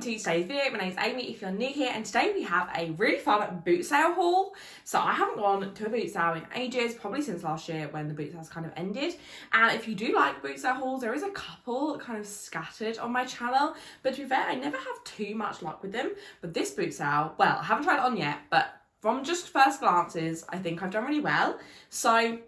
to today's video. My name's Amy if you're new here, and today we have a really fun boot sale haul. So I haven't gone to a boot sale in ages, probably since last year when the boot sales kind of ended. And if you do like boot sale hauls, there is a couple kind of scattered on my channel, but to be fair, I never have too much luck with them. But this boot sale, well, I haven't tried it on yet, but from just first glances, I think I've done really well. So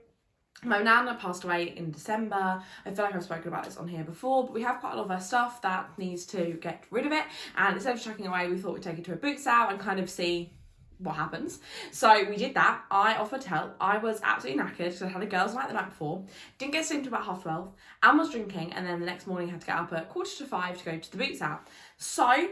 my nana passed away in December. I feel like I've spoken about this on here before, but we have quite a lot of her stuff that needs to get rid of it. And instead of chucking away, we thought we'd take it to a boot sale and kind of see what happens. So we did that. I offered to help. I was absolutely knackered because I had a girls' night the night before. Didn't get to sleep until about 12:30. Anne was drinking, and then the next morning I had to get up at 4:45 to go to the boot sale. So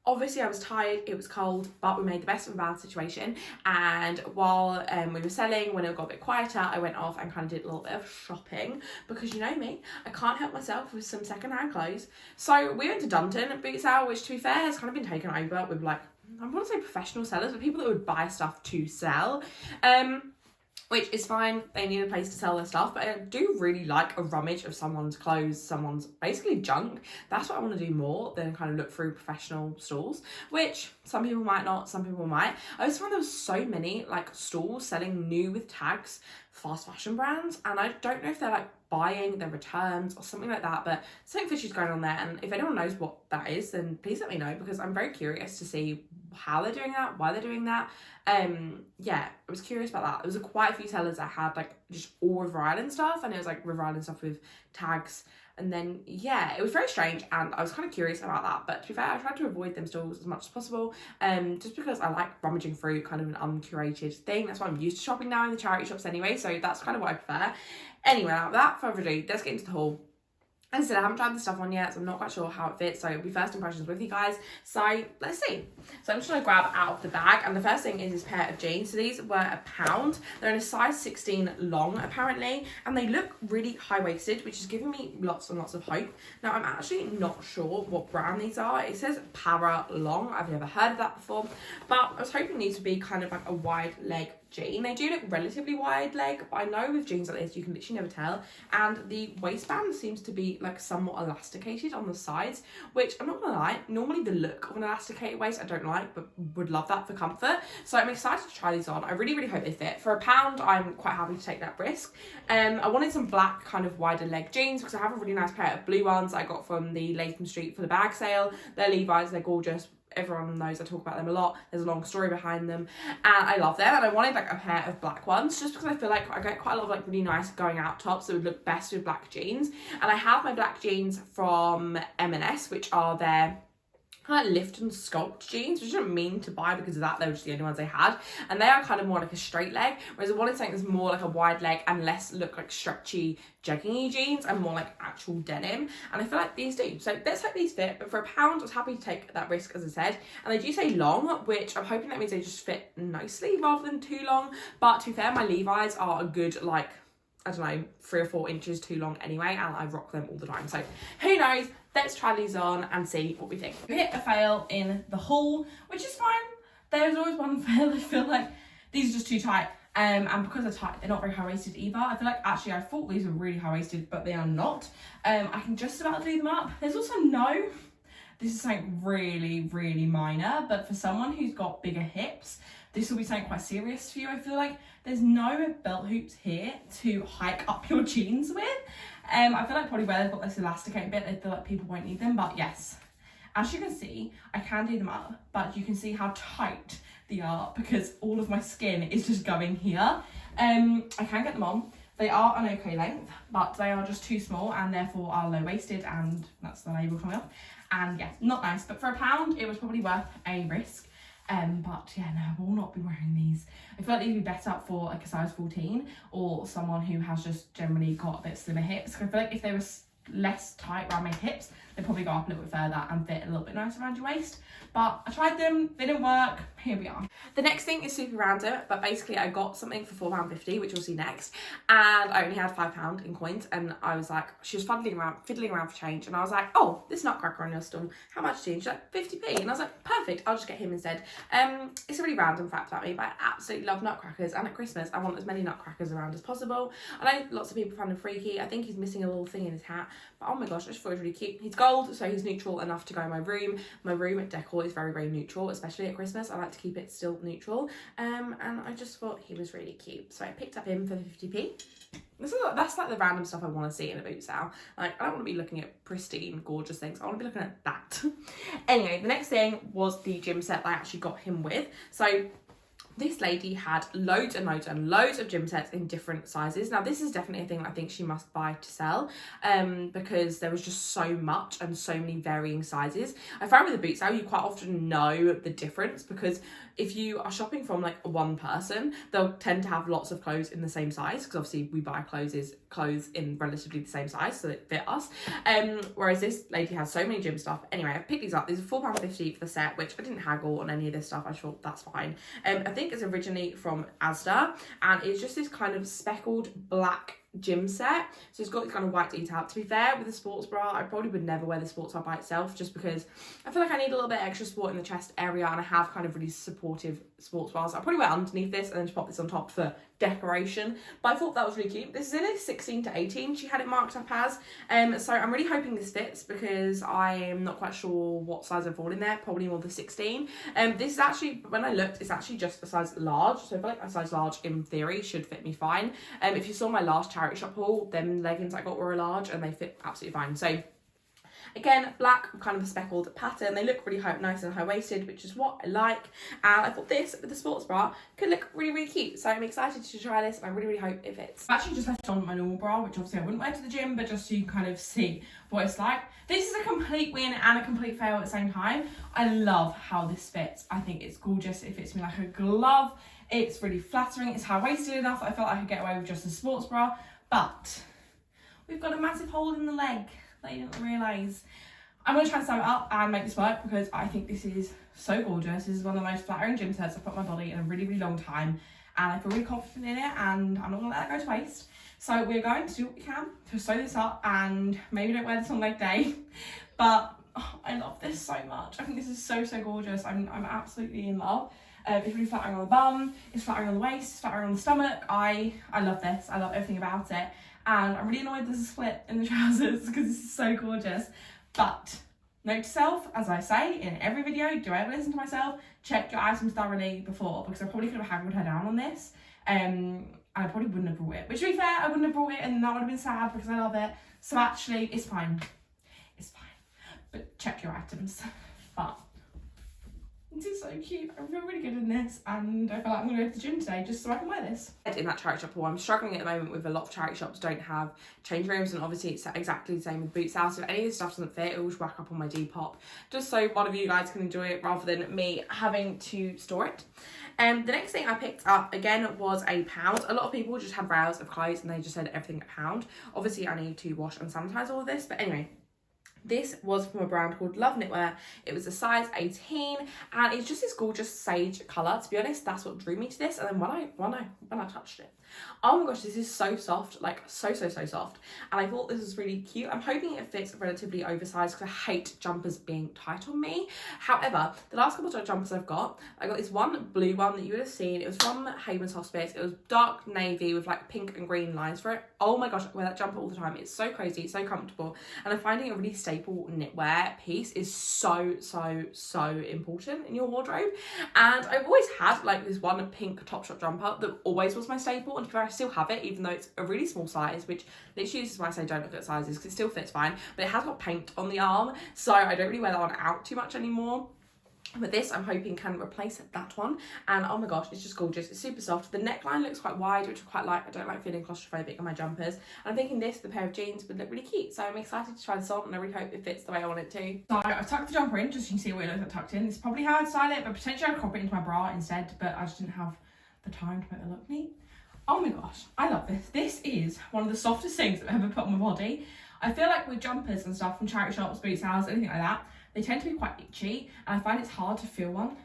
obviously I was tired, it was cold, but we made the best of a bad situation. And while we were selling, when it got a bit quieter, I went off and kind of did a little bit of shopping because you know me, I can't help myself with some second-hand clothes. So we went to Dunton at boot sale, which to be fair has kind of been taken over with, like, I want to say professional sellers, but people that would buy stuff to sell. Which is fine, they need a place to sell their stuff, but I do really like a rummage of someone's clothes, someone's basically junk. That's what I want to do more than kind of look through professional stalls, which some people might not, some people might. I just find there was so many like stalls selling new with tags, fast fashion brands, and I don't know if they're like buying their returns or something like that, but something fishy is going on there. And if anyone knows what that is, then please let me know, because I'm very curious to see how they're doing that, why they're doing that. Yeah, I was curious about that. There was quite a few sellers that had like just all River Island stuff, and it was like River Island stuff with tags. And then, yeah, it was very strange, and I was kind of curious about that. But to be fair, I tried to avoid them stalls as much as possible, just because I like rummaging through kind of an uncurated thing. That's why I'm used to shopping now in the charity shops anyway, so that's kind of what I prefer. Anyway, without further ado, let's get into the haul. As I said, I haven't tried the stuff on yet, so I'm not quite sure how it fits, so it'll be first impressions with you guys. So let's see. So I'm just going to grab out of the bag, and the first thing is this pair of jeans. So these were £1. They're in a size 16 long, apparently, and they look really high-waisted, which is giving me lots and lots of hope. Now, I'm actually not sure what brand these are. It says Para Long. I've never heard of that before, but I was hoping these would be kind of like a wide leg jean. They do look relatively wide leg, but I know with jeans like this you can literally never tell, and the waistband seems to be like somewhat elasticated on the sides, which I'm not gonna lie, normally the look of an elasticated waist I don't like, but would love that for comfort. So I'm excited to try these on. I really hope they fit. For £1, I'm quite happy to take that risk. I wanted some black kind of wider leg jeans because I have a really nice pair of blue ones I got from the Latham Street for the bag sale. They're Levi's, they're gorgeous. Everyone knows I talk about them a lot. There's a long story behind them, and I love them. And I wanted like a pair of black ones just because I feel like I get quite a lot of like really nice going out tops that would look best with black jeans. And I have my black jeans from M&S, which are their kind of lift and sculpt jeans, which I didn't mean to buy because of that. They were just the only ones they had, and they are kind of more like a straight leg, whereas I wanted something that's more like a wide leg and less look like stretchy jegging-y jeans and more like actual denim, and I feel like these do. So let's hope these fit. But for £1, I was happy to take that risk, as I said. And they do say long, which I'm hoping that means they just fit nicely rather than too long. But to be fair, my Levi's are a good, like, I don't know, 3 or 4 inches too long anyway, and I rock them all the time. So who knows? Let's try these on and see what we think. We hit a fail in the haul, which is fine. There's always one fail. I feel like these are just too tight. And because they're tight, they're not very high-waisted either. I feel like actually I thought these were really high-waisted, but they are not. I can just about do them up. There's also no, this is something really minor, but for someone who's got bigger hips, this will be something quite serious for you. I feel like there's no belt hoops here to hike up your jeans with. I feel like probably where they've got this elasticated bit, they feel like people won't need them, but yes. As you can see, I can do them up, but you can see how tight they are because all of my skin is just going here. I can get them on. They are an okay length, but they are just too small and therefore are low-waisted, and that's the label coming up. And yeah, not nice, but for £1, it was probably worth a risk. But yeah, no, I will not be wearing these. I feel like these would be better for like a size 14 or someone who has just generally got a bit slimmer hips. I feel like if they were less tight around my hips, they'd probably go up a little bit further and fit a little bit nicer around your waist. But I tried them, they didn't work. here we are. The next thing is super random, but basically I got something for £4.50, which you'll see next, and I only had £5 in coins, and I was like, she was fiddling around for change, and I was like, oh, this Nutcracker on your stall, how much do you? And she's like, 50p, and I was like, perfect, I'll just get him instead. It's a really random fact about me, but I absolutely love Nutcrackers, and at Christmas I want as many Nutcrackers around as possible. I know lots of people find him freaky. I think he's missing a little thing in his hat, but oh my gosh, I just thought it was really cute. He's gold, so he's neutral enough to go in my room. My room decor is very, very neutral, especially at Christmas. I like to keep it still neutral, and I just thought he was really cute, so I picked up him for 50p. That's like the random stuff I want to see in a boot sale. Like, I don't want to be looking at pristine, gorgeous things. I want to be looking at that. Anyway, the next thing was the gym set that I actually got him with. So this lady had loads and loads and loads of gym sets in different sizes. Now, this is definitely a thing I think she must buy to sell, because there was just so much and so many varying sizes. I find with the boot sale, you quite often know the difference, because if you are shopping from like one person, they'll tend to have lots of clothes in the same size, because obviously we buy clothes in relatively the same size so they fit us. Whereas this lady has so many gym stuff. Anyway, I picked these up. These are £4.50 for the set, which I didn't haggle on any of this stuff. I thought that's fine. I think it's originally from Asda, and it's just this kind of speckled black gym set, so it's got this kind of white detail. To be fair, with the sports bra, I probably would never wear the sports bra by itself, just because I feel like I need a little bit extra support in the chest area, and I have kind of really supportive sports bras. I'll probably wear underneath this and then just pop this on top for decoration, but I thought that was really cute. This is in a 16 to 18 she had it marked up as, so I'm really hoping this fits, because I'm not quite sure what size I fall in there, probably more the 16. This is actually, when I looked, it's actually just a size large, so I feel like a size large in theory should fit me fine. If you saw my last charity shop haul, them leggings I got were a large and they fit absolutely fine. So again, black, kind of a speckled pattern. They look really nice and high-waisted, which is what I like. And I thought this with the sports bra could look really, really cute. So I'm excited to try this, and I really, really hope it fits. I've actually just left on my normal bra, which obviously I wouldn't wear to the gym, but just so you kind of see what it's like. This is a complete win and a complete fail at the same time. I love how this fits. I think it's gorgeous. It fits me like a glove. It's really flattering. It's high-waisted enough that I felt I could get away with just a sports bra. But we've got a massive hole in the leg that I didn't realise. I'm going to try and sew it up and make this work, because I think this is so gorgeous. This is one of the most flattering gym sets I've put on my body in a really, really long time, and I feel really confident in it, and I'm not going to let that go to waste. So we're going to do what we can to sew this up, and maybe don't wear this on leg day, but oh, I love this so much. I think this is so, so gorgeous. I'm absolutely in love. It's really flattering on the bum, it's flattering on the waist, it's flattering on the stomach. I love this. I love everything about it. And I'm really annoyed there's a split in the trousers, because this is so gorgeous. But note to self, as I say in every video, do I ever listen to myself? Check your items thoroughly before, because I probably could have haggled her down on this. And I probably wouldn't have brought it. Which, to be fair, I wouldn't have brought it, and that would have been sad, because I love it. So actually, it's fine. It's fine. But check your items. But this is so cute. I feel really good in this, and I feel like I'm going to go to the gym today just so I can wear this. In that charity shop haul, I'm struggling at the moment with a lot of charity shops don't have change rooms, and obviously it's exactly the same with Bootsale. So if any of this stuff doesn't fit, it will just whack up on my Depop, just so one of you guys can enjoy it rather than me having to store it. The next thing I picked up again was £1. A lot of people just have rails of clothes and they just said everything £1. Obviously I need to wash and sanitize all of this, but anyway. This was from a brand called Love Knitwear. It was a size 18, and it's just this gorgeous sage colour. To be honest, that's what drew me to this. And then when I touched it, oh my gosh, this is so soft, like so soft. And I thought this was really cute. I'm hoping it fits relatively oversized, because I hate jumpers being tight on me. However, the last couple of jumpers I got this one blue one that you would have seen. It was from Haven's Hospice. It was dark navy with like pink and green lines for it. Oh my gosh, I wear that jumper all the time. It's so cozy, it's so comfortable, and I'm finding a really staple knitwear piece is so important in your wardrobe. And I've always had like this one pink Topshop jumper that always was my staple, and I still have it, even though it's a really small size, which literally is why I say don't look at sizes, because it still fits fine, but it has got paint on the arm, so I don't really wear that one out too much anymore. But this, I'm hoping, can replace that one. And oh my gosh, it's just gorgeous. It's super soft. The neckline looks quite wide, which I quite like. I don't like feeling claustrophobic in my jumpers. And I'm thinking this, the pair of jeans, would look really cute. So I'm excited to try this on, and I really hope it fits the way I want it to. So I've tucked the jumper in, just so you can see what it looks like tucked in. This is probably how I'd style it, but potentially I'd crop it into my bra instead. But I just didn't have the time to make it look neat. Oh my gosh, I love this. This is one of the softest things I've ever put on my body. I feel like with jumpers and stuff from charity shops, boot sales, anything like that, they tend to be quite itchy, and I find it's hard to feel one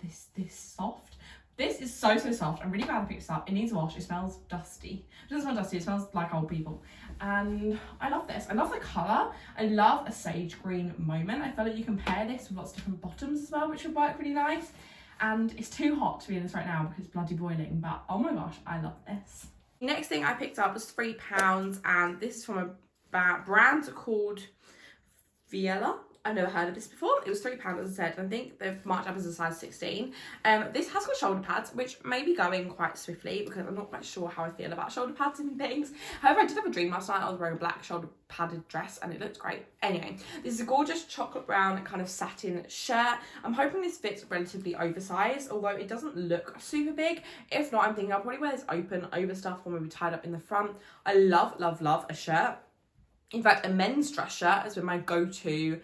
this soft. This is so soft. I'm really glad I picked this up. It needs a wash. It smells dusty. It doesn't smell dusty, it smells like old people. And I love this. I love the colour. I love a sage green moment. I feel like you can pair this with lots of different bottoms as well, which would work really nice. And it's too hot to be in this right now because it's bloody boiling, but oh my gosh, I love this. Next thing I picked up was £3, and this is from a brand called Viella. I've never heard of this before. It was £3, as I said. I think they've marked up as a size 16. This has got shoulder pads, which may be going quite swiftly because I'm not quite sure how I feel about shoulder pads and things. However, I did have a dream last night. I was wearing a black shoulder padded dress and it looked great. Anyway, this is a gorgeous chocolate brown kind of satin shirt. I'm hoping this fits relatively oversized, although it doesn't look super big. If not, I'm thinking I'll probably wear this open over stuff or maybe tied up in the front. I love, love, love a shirt. In fact, a men's dress shirt has been my go-to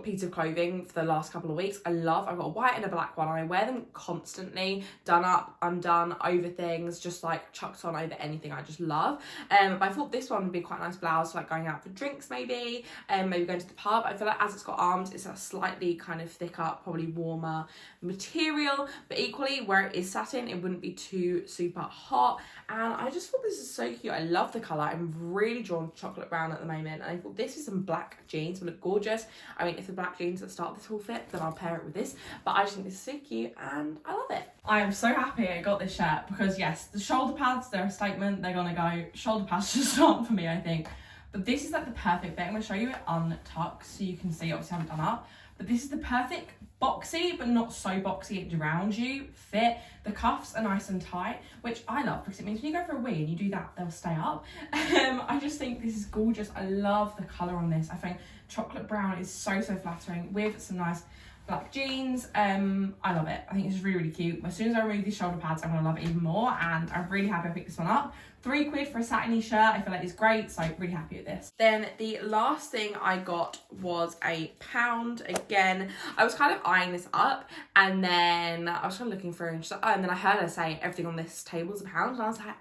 piece of clothing for the last couple of weeks. I've got a white and a black one and I wear them constantly, done up, undone, over things, just like chucked on over anything. I just love. But I thought this one would be quite a nice blouse for like going out for drinks maybe going to the pub. I feel like as it's got arms, it's a slightly kind of thicker, probably warmer material, but equally where it is satin, it wouldn't be too super hot. And I just thought this is so cute. I love the colour. I'm really drawn to chocolate brown at the moment, and I thought this with some black jeans would look gorgeous. I mean, if the black jeans at the start of this whole fit, then I'll pair it with this, but I just think this is so cute and I love it. I am so happy I got this shirt because yes, the shoulder pads, they're a statement. They're gonna go. Shoulder pads just aren't for me, I think. But this is like the perfect fit. I'm gonna show you it untucked so you can see. Obviously I haven't done up, but this is the perfect boxy, but not so boxy it drowns you fit. The cuffs are nice and tight, which I love because it means when you go for a wee and you do that, they'll stay up. I just think this is gorgeous. I love the colour on this. I think chocolate brown is so flattering with some nice black jeans. I love it. I think it's really, really cute. As soon as I remove these shoulder pads, I'm gonna love it even more, and I'm really happy I picked this one up. £3 for a satiny shirt. I feel like it's great, so really happy with this. Then the last thing I got was £1. Again, I was kind of eyeing this up, and then I was kind of looking through, and then I heard her say everything on this table is £1, and I was like,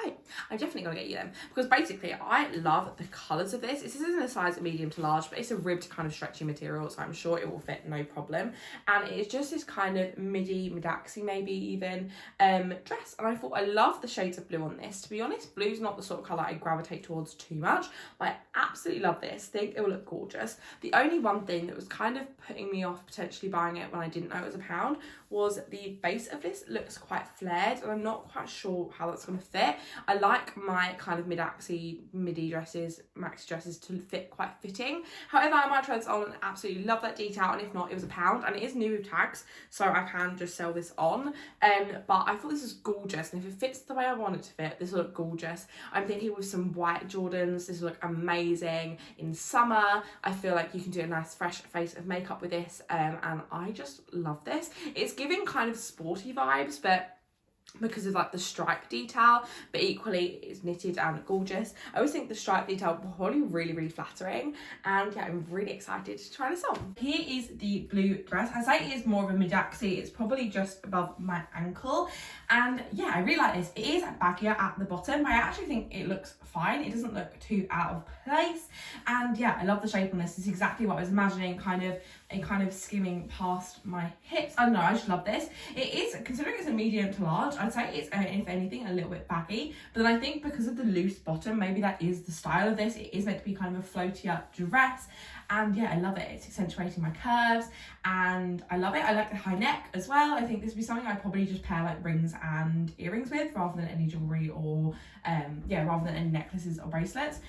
oh, I'm definitely gonna get you them, because basically I love the colours of this. This is in a size medium to large, but it's a ribbed kind of stretchy material, so I'm sure it will fit no problem. And it's just this kind of midaxy maybe even dress, and I thought I love the shades of blue on this. To be honest, blue's not the sort of colour I gravitate towards too much, but I absolutely love this. Think it will look gorgeous. The only one thing that was kind of putting me off potentially buying it when I didn't know it was £1 was the base of this looks quite flared, and I'm not quite sure how that's going to fit. I like my kind of midi dresses, maxi dresses to fit quite fitting. However, I might try this on and absolutely love that detail, and if not, it was £1, and it is new with tags, so I can just sell this on. But I thought this was gorgeous, and if it fits the way I want it to fit, this will look gorgeous. I'm thinking with some white Jordans, this will look amazing in summer. I feel like you can do a nice fresh face of makeup with this, and I just love this. It's giving kind of sporty vibes, but because of like the stripe detail, but equally it's knitted and gorgeous. I always think the stripe detail probably really flattering, and yeah, I'm really excited to try this on. Here is the blue dress. I say it is more of a mid-axi, it's probably just above my ankle, and yeah, I really like this. It is baggier at the bottom, but I actually think it looks fine. It doesn't look too out of place, and yeah, I love the shape on this. It's exactly what I was imagining, kind of skimming past my hips. I don't know, I just love this. It is, considering it's a medium to large, I'd say it's, if anything, a little bit baggy, but then I think because of the loose bottom, maybe that is the style of this. It is meant to be kind of a floatier dress, and yeah, I love it. It's accentuating my curves, and I love it. I like the high neck as well. I think this would be something I'd probably just pair like rings and earrings with, rather than any jewellery or rather than any necklaces or bracelets.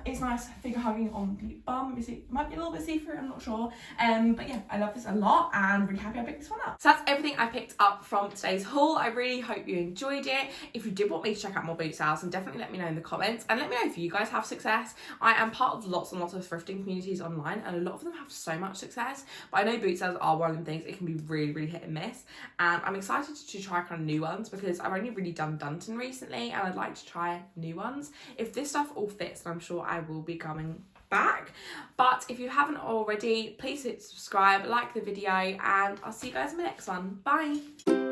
It's nice figure hugging on the bum. It might be a little bit see-through, I'm not sure. But yeah, I love this a lot, and really happy I picked this one up. So that's everything I picked up from today's haul. I really hope you enjoyed it. If you did want me to check out more Bootsales, then definitely let me know in the comments, and let me know if you guys have success. I am part of lots and lots of thrifting communities online, and a lot of them have so much success, but I know Bootsales are one of them things. It can be really hit and miss, and I'm excited to try kind of new ones because I've only really done Dunton recently, and I'd like to try new ones. If this stuff all fits, then I'm sure I will be coming back. But if you haven't already, please hit subscribe, like the video, and I'll see you guys in the next one. Bye.